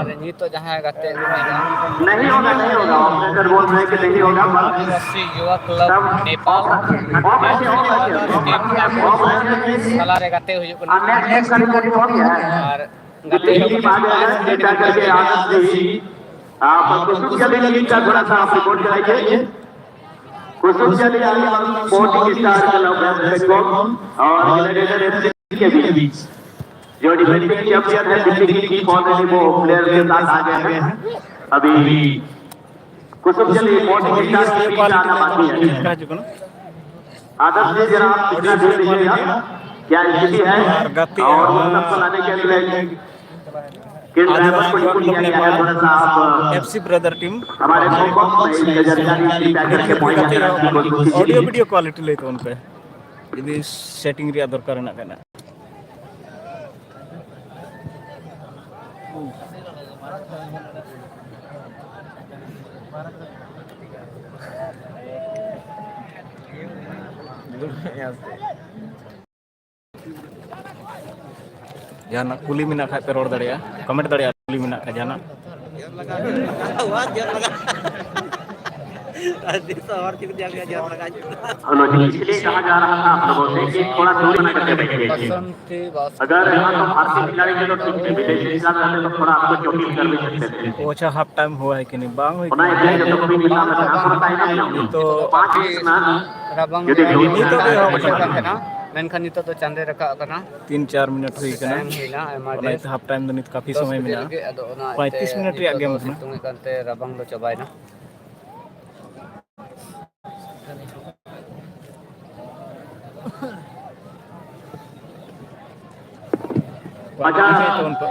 नहीं तो जहाँ गाते नहीं होगा ऑपरेटर बोल रहे हैं कि नहीं होगा। आदिवासी युवा क्लब नेपाल सालारे गाते हुए और गाते कुसुम जली का थोड़ा सा आप रिपोर्ट कराइए। कुसुम जली स्पोर्टिंग स्टार क्लब और के बीच जो डिफेंडिंग चैंपियन है दिल्ली की ऑलरेडी वो प्लेयर के साथ आ गए हैं। अभी कुसुम जली स्पोर्टिंग स्टार के बीच आना बाकी है। आदर्श जी जरा आप कितना देर लीजिएगा, क्या स्थिति है और सबको लाने के लिए किन ड्राइवर को रिपोर्ट किया गया है, थोड़ा सा आप एफसी ब्रदर टीम हमारे ऑडियो वीडियो क्वालिटी लेते उन पे यदि सेटिंग रे दरकार ना करना जाना कुली में ना खाए पे रोड दड़िया कमेंट दड़िया कुली में ना खा जाना इसलिए कहा जा रहा था आप लोगों से कि थोड़ा दूर ना करके बैठिए। अगर यहाँ तो भारतीय खिलाड़ी के तो ठीक है, विदेशी खिलाड़ी रहते तो थोड़ा आपको चोटिंग कर भी सकते थे। अच्छा हाफ टाइम हुआ है कि नहीं बांग हुई तो 5 मिनट ना रबंग यदि मेनखान नितो तो चांदे रखा करना 3-4 मिनट हुई करना हाफ टाइम तो नहीं काफी समय मिला 35 मिनट रे गेम है तुम करते रबंग दो चबाई ना अच्छा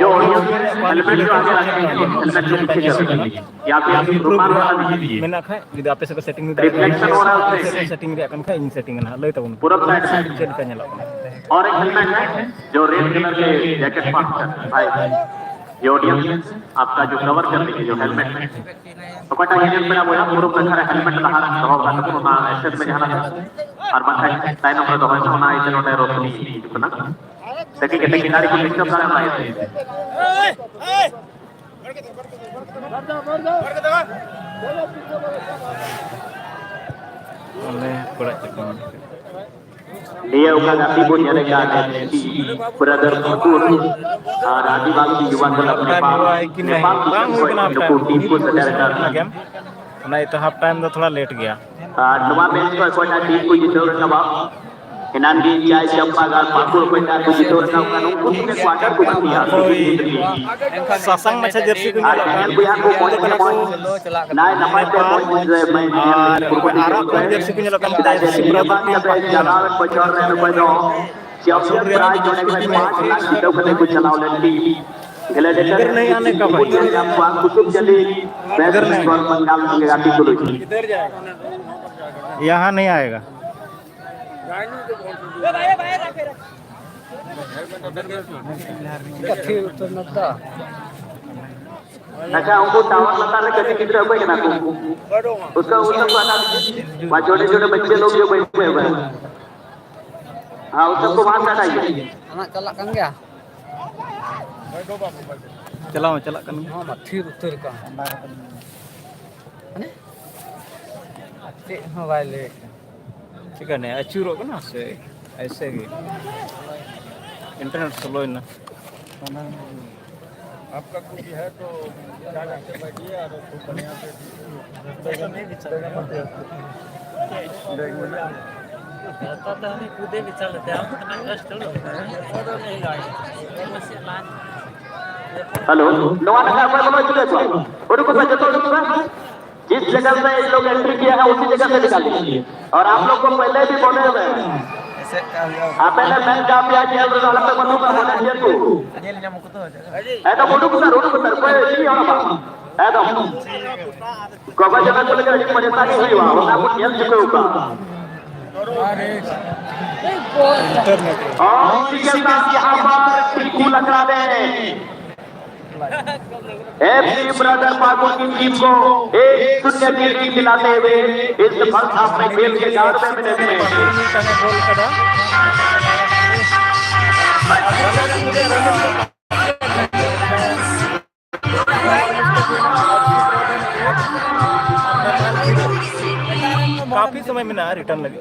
जो हेलमेट जो आगे रखे हैं हेलमेट को पीछे कर दीजिए या फिर रुमाल वाला दीजिए। मेना खाए यदि आपे से सेटिंग रिफ्लेक्शन हो रहा है उससे सेटिंग रे अकन खाए इन सेटिंग ना लय तबन पूरा साइड चल का नेला और एक हेलमेट है जो रेड कलर के जैकेट पर भाई ये ऑडियंस आपका जो कवर कर लीजिए जो हेलमेट है तो पता ये मेरा वो पूरा प्रकार हेलमेट लगा रहा होगा तो ना एसेट में जाना और बाकी टाइम नंबर दो है ना इधर उधर रोशनी कितना ताकि कितने किनारे को डिस्टर्ब ना आए dia uga tibun yang ada di brother Fatur आदिवासी युवा क्लब नेपाल नेपाल टीम को सदर ना तो हाफ टाइम तो थोड़ा लेट गया नवा मैच को कोटा टीम को जीतो रखा इनानगी चाय चंपागार पाकुर कोटा को जीतो रखा उनको ने क्वार्टर को दिया ससंग मचा जर्सी को बुया को पॉइंट ना नंबर पे मैं आरा को जर्सी को लगा जलाल बचर रहे को दो चौबीस प्राइज होने के बाद 5 लाख जीतो करने को चलाओ लंडी इधर नहीं आने का भाई कुसुम जली इधर नहीं बंगाल की गाड़ी को इधर जाएगा यहाँ नहीं आएगा अच्छा उनको टावर लगा रहे कैसे किधर बैठ ना उसका उसका पता वहाँ छोटे छोटे बच्चे लोग जो बैठे हुए हैं हाँ उस सबको वहाँ से हटाइए चला kan gया चलाओ चला kan हाँ मथी उतर का अने अच्छे मोबाइल ठीक है ना अचूरो को ना से ऐसे ही इंटरनेट स्लो है ना आपका कुछ है तो क्या करके बैठिए और खूब बढ़िया से नहीं बिचारे तो हमें कूदे भी चल लेते हैं कष्ट हेलो नवा नया पर बोलो चले तो और को बच्चे तो जिस जगह से ये लोग एंट्री किया है उसी जगह से निकाल लीजिए और आप लोग को पहले भी बोले हुए आप पहले मैच का प्याज जेल रे वाला पे बनूंगा बोले जेल को जेल ने मुको तो है तो बोलू को सर कोई नहीं हो रहा है तो कोबा जगह को लेकर एक परेशानी हुई हुआ होगा कुछ जेल चुके होगा और इसके साथ यहां पर टिकू लगा दे एफसी ब्रदर पाकुर की टीम को 1-0 की लीड दिलाते हुए इस फर्स्ट हाफ में खेल के 11वें मिनट में काफी समय में ना रिटर्न लगे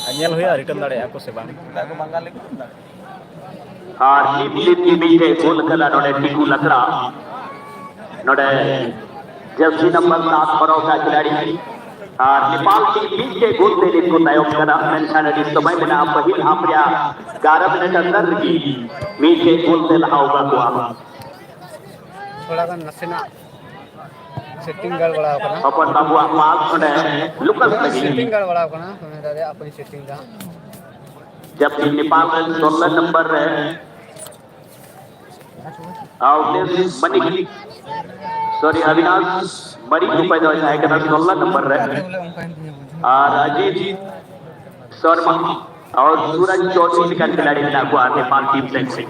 अनियल हुआ रिटर्न दाड़े को से बांग और टीम की मीटे गोल करा नोडे टिकू लकड़ा नोडे जर्सी नंबर 7 भरो का खिलाड़ी और नेपाल टीम मीटे गोल देने को तय करा मेंशन इस समय में ना पहिल हापया 11 मिनट अंदर की मीटे गोल दे रहा होगा को थोड़ा सा नसेना सेटिंग गड़बड़ा होगा अपन बाबू आवाज सुने लुकस लगी सेटिंग गड़बड़ा होगा ना तुम्हें दादा अपनी सेटिंग का जबकि नेपाल में 16 नंबर है आउटलेस मनी सॉरी अविनाश मरी को पैदा हुआ है कि 16 नंबर है और अजीत शर्मा और सूरज चौधरी का खिलाड़ी मिला हुआ नेपाल टीम से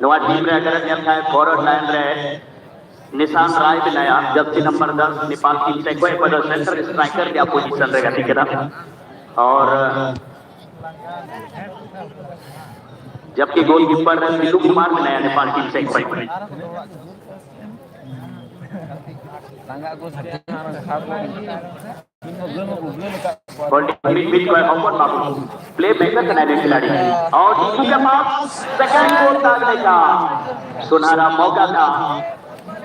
नवा टीम रे अगर नेम है फॉरवर्ड लाइन रे निशान राय बनाया जर्सी नंबर 10 नेपाल टीम से कोई पर सेंटर स्ट्राइकर की पोजीशन रहेगा ठीक है ना और जबकि गोलकीपर दिलू कुमार बनाया नेपाल टीम से कोई प्ले मेकर बनाने खिलाड़ी और टीकू के पास सेकंड गोल दागने का सुनहरा मौका था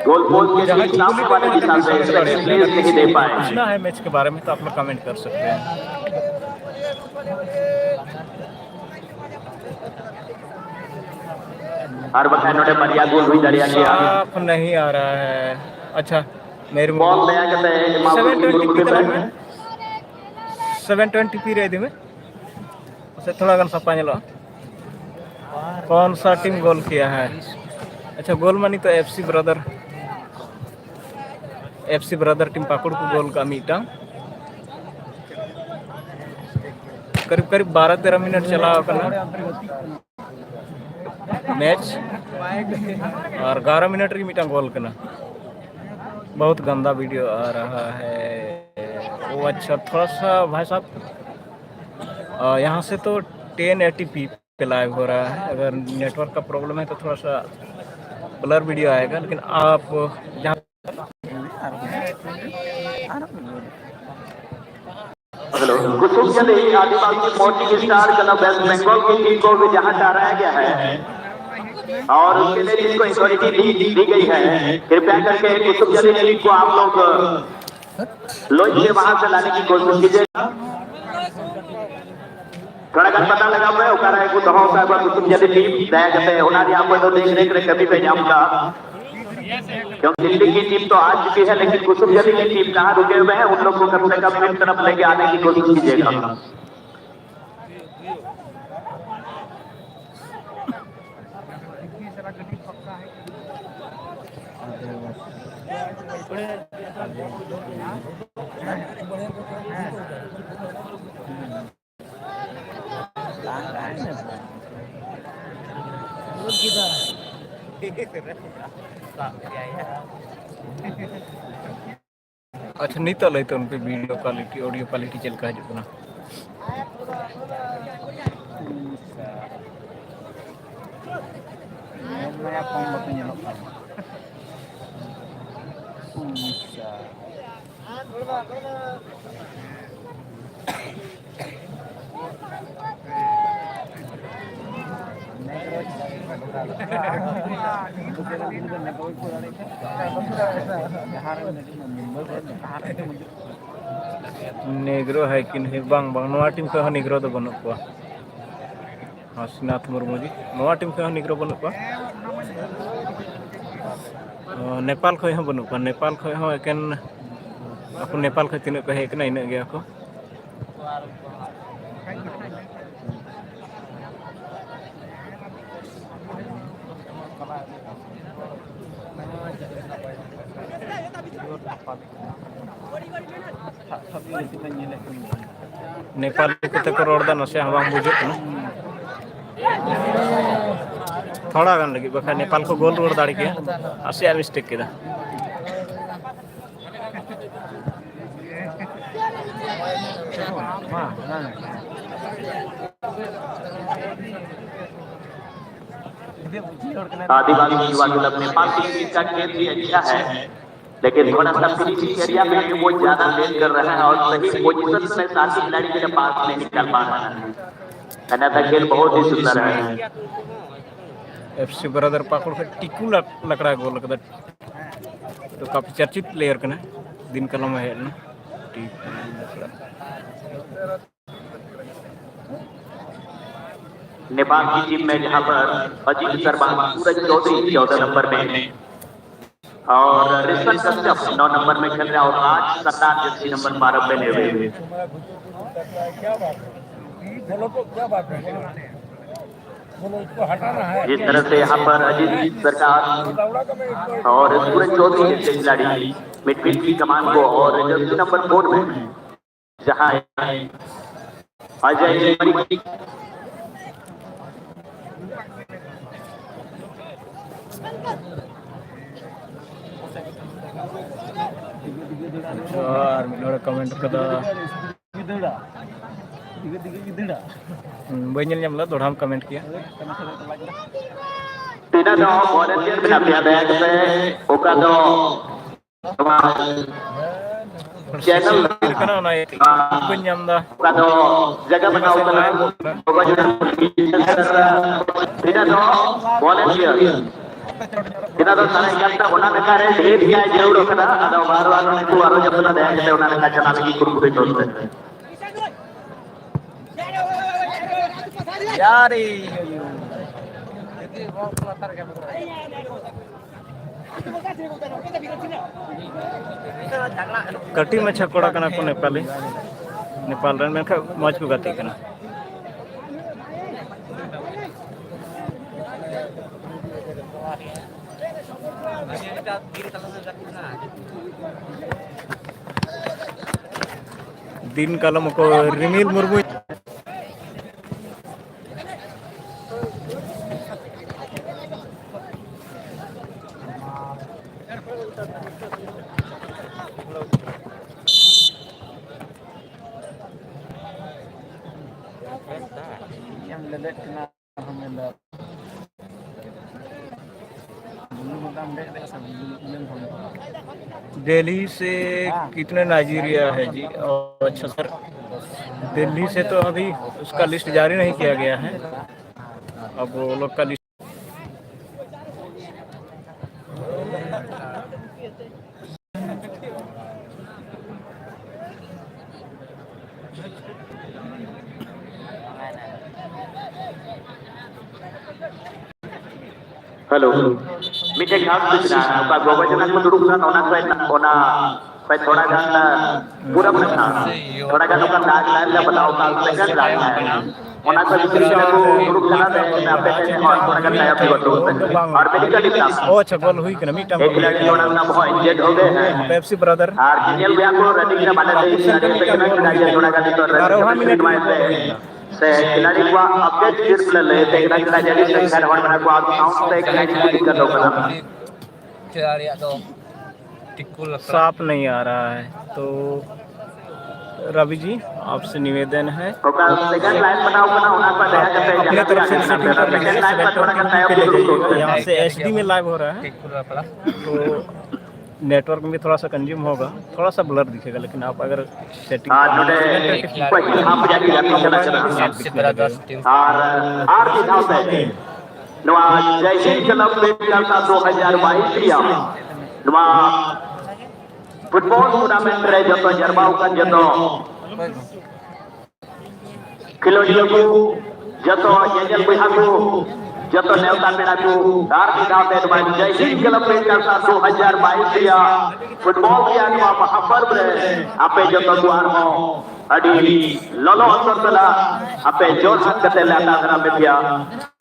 गोल पोस्ट के ठीक सामने वाले दिशा से प्लेस नहीं दे पाए पूछना है मैच के बारे में तो आप लोग कमेंट कर सकते हैं हर वक्त नोटे बढ़िया गोल हुई दरिया किया आप नहीं आ रहा है अच्छा मेरे बॉल दया करते हैं मामूली की ग्रुप के पे 720p रहे थे में उसे थोड़ा गन सपा चलो कौन सा टीम गोल किया है अच्छा गोल मानी तो एफसी ब्रदर टीम पाकुड़ को गोल का मीटा करीब करीब 12-13 मिनट चला करना मैच और 11 मिनट की मीटा गोल करना बहुत गंदा वीडियो आ रहा है वो अच्छा थोड़ा सा भाई साहब यहाँ से तो 1080p पे लाइव हो रहा है अगर नेटवर्क का प्रॉब्लम है तो थोड़ा सा ब्लर वीडियो आएगा लेकिन आप जहाँ hello Kusum Chand Adivasi Morning Star Club West Bengal की टीम को भी जहां हराया गया है और उसके लिए जिसको अथॉरिटी दी गई है कृपया करके कुसुम चंद को आप लोग लोही से वहां से लाने की कोशिश कीजिए थोड़ा गन पता लगा मैं ओकरा है कुछ हो का कुसुम चंद टीम दया करते हैं उन्होंने आपको तो देखने के लिए कभी भी जाऊंगा क्योंकि दिल्ली की टीम तो आ चुकी है लेकिन कुसुम चंद की टीम कहां रुके हुए हैं उन लोग को कम से कम अपनी तरफ लेके आने की कोशिश कीजिएगा अच्छा नहीं तो लेते उन पे वीडियो क्वालिटी ऑडियो क्वालिटी चल का है ना मैं आपको बताऊंगा नेग्रो है कि नहीं बांग बांग नवा टीम को नेग्रो तो बनो को हसीनाथ मुर्मू जी नवा टीम को नेग्रो बनो को नेपाल खो बनो को नेपाल खो एकेन आपको नेपाल खो तीन को हेकना इन गया को नेपाल को रोड़ा नसे हम बुझे थोड़ा गन लगे बखा नेपाल को गोल रोड दाड़ी के आसे मिस्टेक के आदिवासी युवा क्लब नेपाल की टीम का खेल भी अच्छा है, लेकिन थोड़ा सा फिनिशिंग एरिया में वो ज्यादा लेट कर रहा है और सही पोजीशन में साथी खिलाड़ी के पास नहीं निकल पा रहा है। अन्यथा खेल बहुत ही सुंदर है। एफसी ब्रदर पाकुड़ का टिकू लकड़ा गोल कदा तो काफी चर्चित प्लेयर कना दिन कलम है ना टिकू लकड़ा। नेपाल की टीम में जहां पर अजीत शर्मा, सूरज चौधरी 14 नंबर में और ऋषभ कश्यप 9 नंबर में खेल रहा है और राज सरदार जर्सी नंबर 12 पे ले हुए। क्या बात है, बोलो तो क्या बात है, बोलो इसको हटाना है। जिस तरह से यहाँ पर अजीत सरकार और सूरज चौधरी जैसे खिलाड़ी मिडफील्ड की कमान को और जर्सी नंबर 4 में जहां अजय और मेरा कमेंट कदा बनियल जमला थोड़ा हम कमेंट किया तीना दो वॉलंटियर में अपने बैग पे ओका दो चैनल करना ना ये बनियमदा ओका दो जगह बनाओ कला ओका जो तीना दो वॉलंटियर तीना दो सारे करता होना में करे ढेर किया जरूर ओका अदा बार-बार ने को आरो जब ना बैग से होना का चला की कुरकुरे तोड़ते यार कटी में छकोड़ा कना को नेपाली नेपाल रन में मौज को गति कना दिन कलम को रिनील मुर्मू दिल्ली से कितने नाइजीरिया है जी। और अच्छा सर, दिल्ली से तो अभी उसका लिस्ट जारी नहीं किया गया है, अब वो लोग का लिस्ट हेलो मीठे खास सूचना का गोवजनक में दुरुक ना होना पे थोड़ा गाना पूरा प्रश्न थोड़ा गाना का नाच लाइन बताओ का सेकंड लाइन है होना तो दूसरा को दुरुक ना दे मैं पे और थोड़ा गाना आप बताओ और मेडिकल एग्जाम ओ अच्छा गोल हुई कि ना मीटा एक खिलाड़ी थोड़ा ना बहुत इंजर्ड हो गए हैं पेप्सी ब्रदर और जिनियल व्या को रनिंग में माने थे खिलाड़ी थोड़ा गाना तो 12 मिनट में से खिलाड़ी को अपडेट सिर्फ ले तेरा खिलाड़ी से घर बना को काउंट से खिलाड़ी को दिक्कत होगा खिलाड़ी तो टिक्कू साफ नहीं आ रहा है, तो रवि जी आपसे निवेदन है सेकंड लाइन बनाओ बना होना पर दया करते हैं अपने तरफ से सेटिंग कर लीजिए, सेलेक्ट पे ले जाइए। यहाँ से एचडी में लाइव हो रहा है तो नेटवर्क में भी थोड़ा सा कंज्यूम होगा, थोड़ा सा ब्लर दिखेगा, लेकिन आप अगर सेटिंग फुटबॉल टूर्नामेंट रे जो जरबाव का जो खिलोड़ियों को जो येजल बिहा को जो नेवता पेड़ा को दार दिखाते हैं भाई जय हिंद क्लब में का 2022 या फुटबॉल की आगवा महापर्व रे आपे जो द्वार हो अडी ललो अंतरला आपे जोर हाथ करते लाता ग्राम में दिया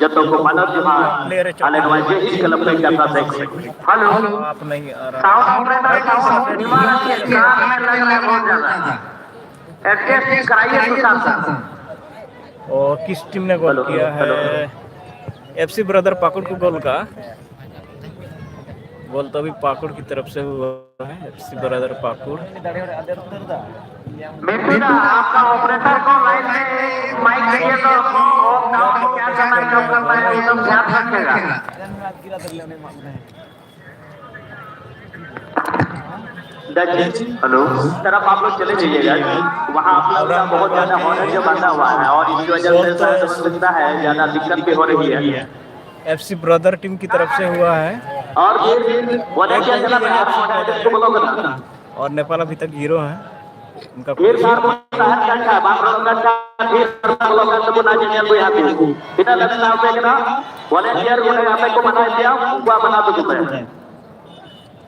जो को मानव जुहा आले भाई जय हिंद क्लब में का देख हेलो आप नहीं आ रहा साउंड ऑपरेटर का निवारण के काम में लगना बहुत ज्यादा एडजस्ट कराइए सुशांत। और किस टीम ने गोल किया है? एफसी ब्रदर पाकुड़ को गोल का गोल तो अभी पाकुड़ की तरफ से हुआ है, एफसी ब्रदर पाकुड़। मिठू दा, आपका ऑपरेटर को लाइन में माइक चाहिए तो काम में क्या करना है, कब करना है, एकदम ध्यान रखिएगा। हेलो, तरफ आप लोग चले जाइएगा, वहाँ आप लोग का बहुत ज्यादा हॉर्न जो बंधा हुआ है और इसकी वजह से शायद समझ सकता है ज्यादा दिक्कत भी हो रही है। एफसी ब्रदर टीम की तरफ से हुआ है और फिर वॉलेंटियर चला गया है, को बोलोगे ना। और नेपाल अभी तक 0 है उनका। फिर सार को शहर का अच्छा बाथरूम का फिर बोलोगे तो ना जाने को यहाँ पे बिना लगना पे ना वॉलेंटियर को यहाँ पे को बना दिया, वो बना दो तुम्हें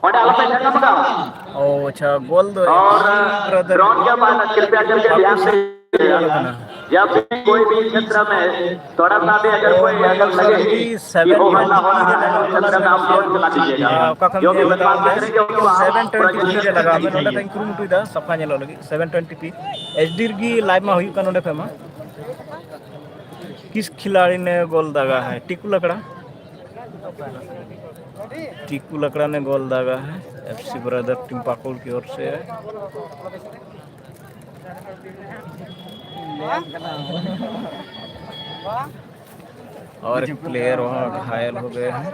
और डाल पे जाना पड़ा। ओ अच्छा, गोल दो और ड्रोन के बाद कृपया करके ध्यान से जब भी कोई भी क्षेत्र में थोड़ा सा भी अगर कोई अगर लगे कि हो हल्ला हो रहा है तो क्षेत्र में आप ड्रोन चला दीजिएगा। जो भी बात करेंगे उसको 720p रे लगा मैं नोडे तक क्रूम टुदा सफा नेलो लगी 720p एचडी गी लाइव में हुई का नोडे फेमा। किस खिलाड़ी ने गोल दागा है? टिकू लकड़ा, टिकू लकड़ा ने गोल दागा है। एफसी ब्रदर टीम पाकुड़ की ओर से है। और एक प्लेयर वहाँ घायल हो गए हैं।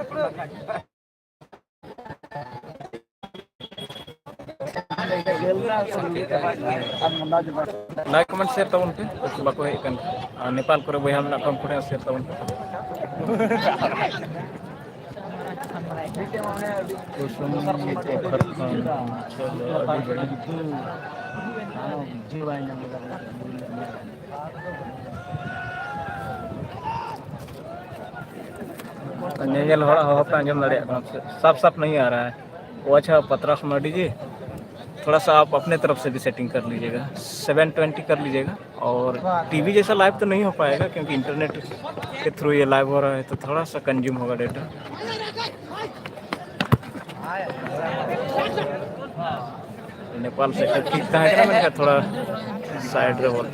लाइक कमेंट शेयर तब उनके बाको है कन नेपाल को बोया हम ना कम करे शेयर तब उनके कुसुम पोखर खान चलो आगे बढ़े। नेजल हो पे अंजम लड़े साफ साफ नहीं आ रहा है वो। अच्छा पतरास मर्डी जी, थोड़ा सा आप अपने तरफ से भी सेटिंग कर लीजिएगा, 720 कर लीजिएगा। और टीवी जैसा लाइव तो नहीं हो पाएगा क्योंकि इंटरनेट के थ्रू ये लाइव हो रहा है तो थोड़ा सा कंज्यूम होगा डेटा। नेपाल से ठीक था है मैंने थोड़ा साइड रे बोल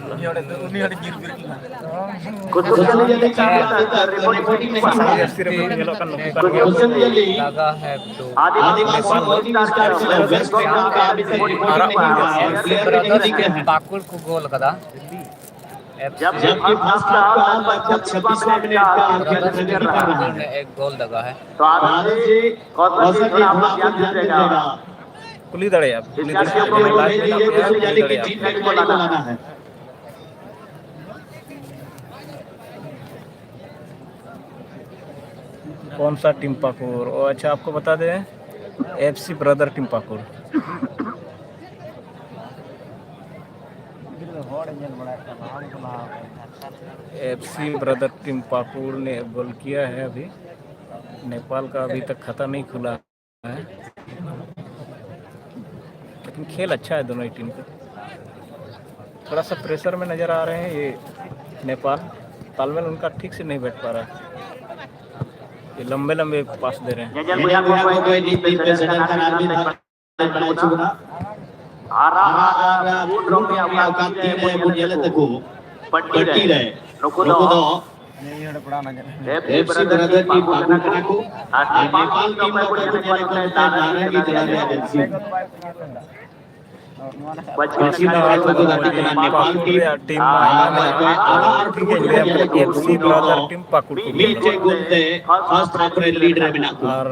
लगा है तो पाकुड़ को गोल करा जबकि फर्स्ट हाफ लगभग 26 मिनट का ने एक गोल लगा है। तो आदर्श जी कौशल जी आप ध्यान दीजिएगा। कुली दड़े आप कुली लाना है। कौन सा टीम पाकुड़? और अच्छा आपको बता दें FC brother team Pakur. FC brother team Pakur ने गोल किया है। अभी नेपाल का अभी तक खाता नहीं खुला है लेकिन खेल अच्छा है दोनों ही टीम का। थोड़ा सा प्रेशर में नज़र आ रहे हैं ये नेपाल, तालमेल उनका ठीक से नहीं बैठ पा रहा है। ये लंबे लंबे पास दे रहे हैं। पट्टी रहे नुको दो एफसी ब्रदर की पाकुड़ को नेपाल टीम में कुछ नहीं करता है दाना की तरह है FC 25 Nepal team FC brother team Pakur नीचे गुंदे फर्स्ट हाफ रे लीड रे बिना और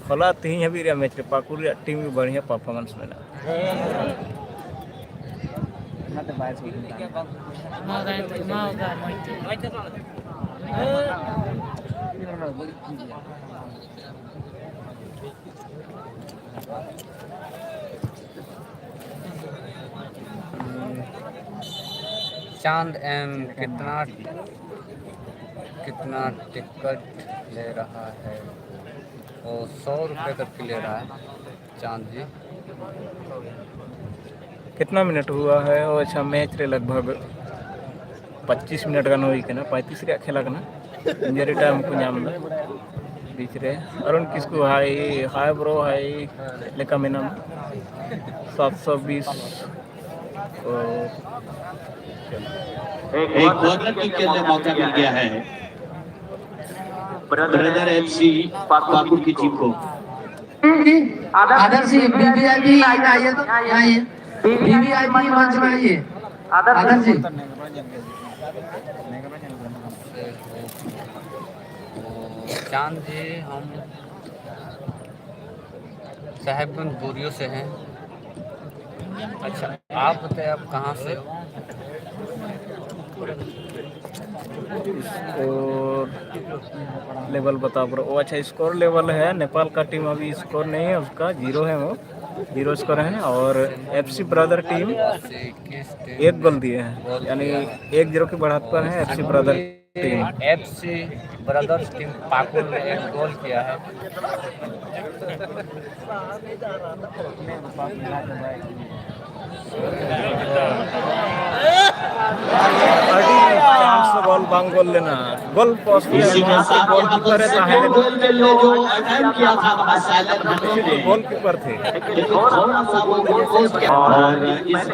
खोला तीन हबी रे मैच रे पाकुड़ टीम भी बढ़िया परफॉर्मेंस में ना चांद एम कितना टिकट ले रहा है? वो 100 रुपये तक ले रहा है चांद जी। कितना मिनट हुआ है? वो अच्छा मैच रे लगभग 25 मिनट का नई के ना 35 रे खेला का ना इंजरी टाइम को नाम बीच रे अरुण किसको हाई हाय ब्रो हाई लेका में नाम 720 एक कॉर्नर किक के लिए मौका मिल गया है ब्रदर एफसी पाकुड़ की टीम को। जी आदर्श जी वीवीआईपी आइए तो आइए वीवीआईपी मंच में आइए आदर्श जी चांद जी हम साहेबगंज बोरियो से हैं। अच्छा आप बताइए आप कहाँ से हो? स्कोर लेवल बता ब्रो। वो अच्छा स्कोर लेवल है। नेपाल का टीम अभी स्कोर नहीं है उसका, 0 है, वो 0 स्कोर है। और एफसी ब्रदर टीम एक गोल दिए हैं, यानी 1-0 की बढ़त पर है FC brother team. FC brothers team Pakur ने एक गोल किया है। बॉल बांग गोल लेना गोल पोस्ट गोल कीपर है गोल के लिए जो अटैम्प्ट किया था वहां साइलेंट हटों ने गोल कीपर थे। थोड़ा सा वो गोल पोस्ट किया और इस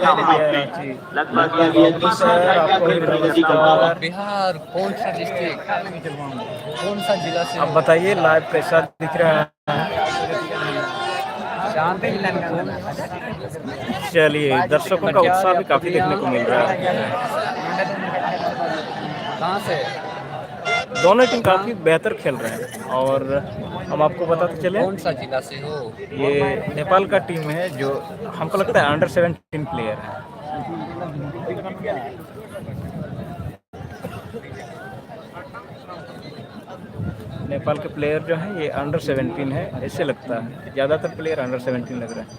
लगभग ये तीसरा बिहार कौन सा डिस्ट्रिक्ट कौन सा जिला से? अब बताइए लाइव कैसा दिख रहा है? चलिए दर्शकों का उत्साह भी काफी देखने को मिल रहा है। कहाँ से? दोनों टीम काफी बेहतर खेल रहे हैं। और हम आपको बताते चले कौन सा जिला से हो? ये नेपाल का टीम है जो हमको लगता है अंडर 17 प्लेयर है। नेपाल के प्लेयर जो है ये अंडर 17 है, ऐसे लगता है। ज़्यादातर प्लेयर अंडर 17 लग रहे हैं।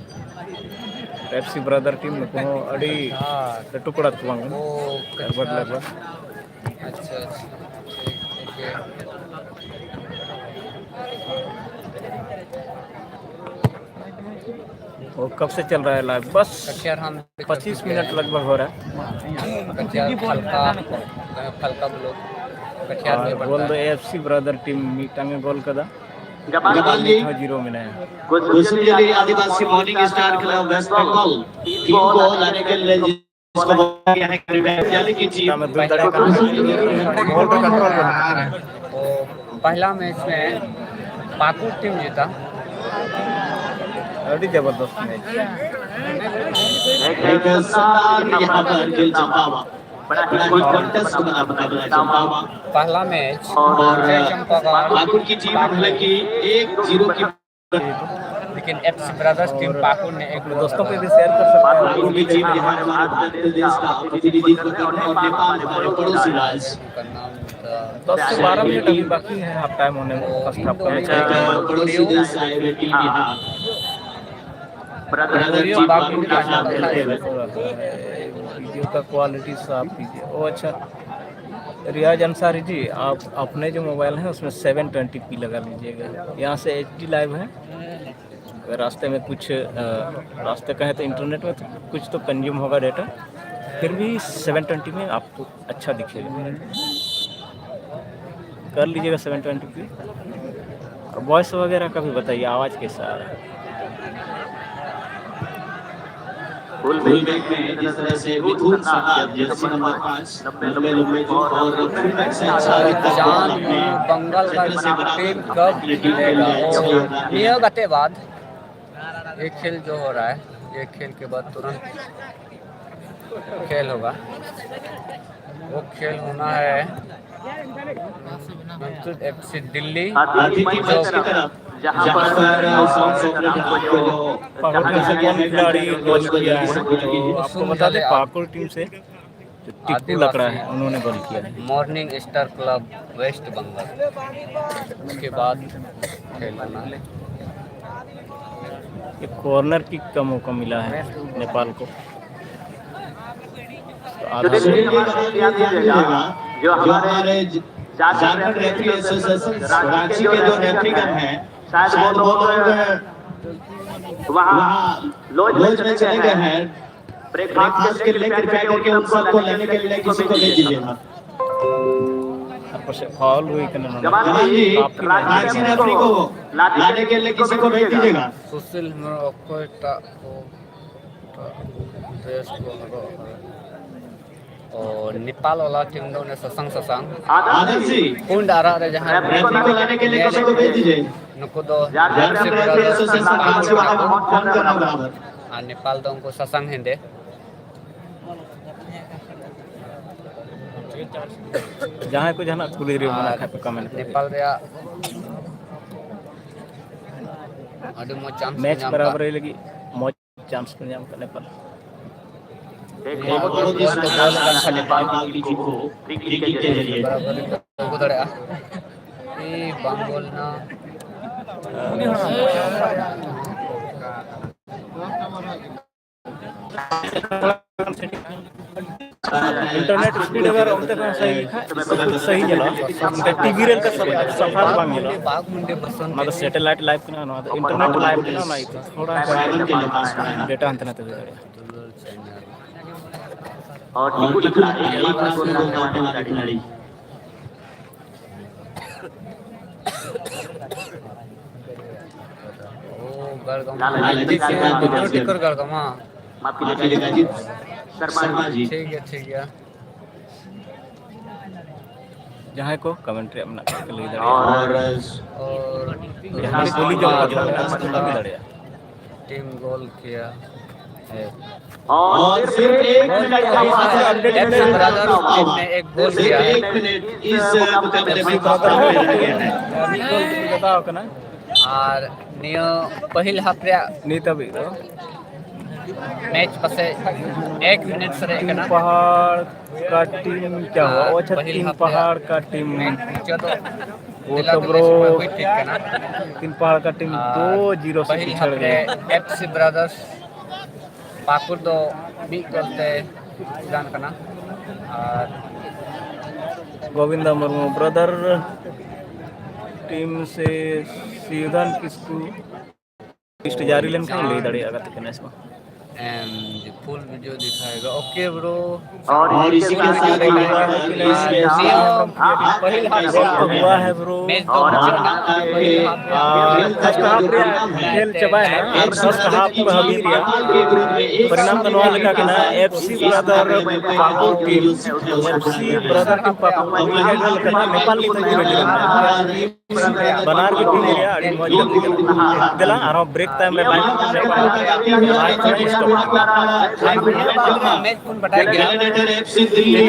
एफसी ब्रदर टीम में को अड़ी टुकड़ा तुआंग लगभग। अच्छा वो कब से चल रहा है लाइव? बस कटियार हम 25 मिनट लगभग हो रहा है। कटियार फलका ब्लॉक कटियार में गोल दो एफसी ब्रदर टीम मीटांगे गोल कदा जमाल जी 0 में है। कुछ के लिए Adivasi Morning Star Club West Bengal team को लाने के लिए जिसको बोला है यानी कि टीम पहला मैच में पाकुर टीम जीता। अभी जबरदस्त मैच। एक शानदार यहाँ पर गिल चंपावा बड़ा ही कॉन्टेस्ट बना चंपावा पहला मैच और चंपावा पाकुर की टीम हालांकि 1-0 की लेकिन एफसी ब्रदर्स टीम पाकुर ने एक दोस्तों पे भी शेयर कर सकते हैं। पाकुर की टीम हमारे भारत देश का प्रतिनिधित्व कर रहे हैं और नेपाल हमारे पड़ोसी राज्य। 10 से 12 मिनट अभी बाकी है हाफ टाइम होने में। फर्स्ट हाफ का मैच पड़ोसी देश है टीम यहाँ वीडियो का क्वालिटी साफ कीजिए। ओ अच्छा रियाज अंसारी जी, आप अपने जो मोबाइल है उसमें 720p लगा लीजिएगा। यहाँ से HD लाइव है। रास्ते में कुछ रास्ते का है तो इंटरनेट में तो कुछ तो कंज्यूम होगा डेटा, फिर भी 720 में आपको अच्छा दिखेगा। कर लीजिएगा 720p। और वॉइस वगैरह का भी बताइए, आवाज़ कैसा आ रहा है? फुल बैक में जिस तरह से मिथुन साहब जर्सी नंबर 5 लंबे और फुल बैक से बंगाल का टीम कब खेलेगा? नियोग आते बाद एक खेल जो हो रहा है, एक खेल के बाद तुरंत खेल होगा। वो खेल होना है एफसी दिल्ली जहाँ पर आपको बता दें पाकुर टीम से टिप्पू लग रहा है, उन्होंने गोल किया है। Morning Star Club West Bengal. उसके बाद खेल होना है। एक कॉर्नर किक का मौका मिला है नेपाल को। जो हमारे झारखंड रेफरी एसोसिएशन रांची के जो रेफरीगण हैं शायद वो लोग वहाँ लॉज में चले गए हैं। ब्रेकफास्ट के लिए कृपया करके उन सबको लेने के लिए किसी को भेज दीजिएगा। फॉल हुई कि रांची रेफरी को लाने के लिए किसी को भेज दीजिएगा। सुशील और नेपाल वाला टीम दो ने ससंग आदर्श जी कुंड आरा रे जहां रेफरी को लाने के लिए किसी को भेज दीजिए नुको दो जानकारी के एसोसिएशन 5 वाला को फोन करना बराबर और नेपाल दो उनको ससंग हिंदे जहाँ को जहाँ कुली रे मना खाए पे कमेंट नेपाल रे अडे मो चांस मैच बराबर है लगी मौज चांस को नाम का नेपाल बहुत ही अच्छा नेपाल की टीम को क्रिकेट के जरिए बराबर को दड़या ए बंगोल ना इंटरनेट स्पीड अगर उनते का सही चला उनका टीवी रेल का सब सफर बांग मिला बाग मुंडे बसन मतलब सैटेलाइट लाइव के ना इंटरनेट लाइव के ना तो थोड़ा डेटा अंत ना तो और टीकू खिलाड़ी ओ गड़गम टिकर गड़गम हां माफ कीजिएगा अजीत शर्मा जी ठीक है जहाँ को कमेंट्री अपना ले दे और यहाँ गोली जो लड़े टीम गोल किया और सिर्फ 1 मिनट का एफसी ब्रदर टीम ने एक गोल किया है 1 मिनट इस मुकाबले में बताओ कना और नियो पहिल हाफ रे नी तभी तो मैच पसे 1 मिनट से रे कना पहाड़ का टीम क्या हुआ वो अच्छा तीन पहाड़ का टीम जो तो वो तो ब्रो ठीक है ना तीन पहाड़ का टीम 2-0 से पहिल पिछड़ हाफ रे गए एफसी ब्रदर्स पाकुर दो बी गोलते जान कना और गोविंदा मुर्मू ब्रदर टीम से सीधन किसको लिस्ट जारी लेन के ले दड़े अगर तक इसको एंड फुल वीडियो दिखाएगा ओके ब्रो और इसी के साथ पहिल हाफ तो हुआ है ब्रो मैच दो पहिल हाफ खेल चबाए ना और फर्स्ट हाफ में हबी रिया परिणाम तनवा लगा के ना FC brother Pakur team FC brother team Pakur team करना नेपाल की तक रेडी बनार की टीम रिया अड़ी मौज दिला और ब्रेक टाइम में बाइक मैच कौन बताया गया एफसी दिल्ली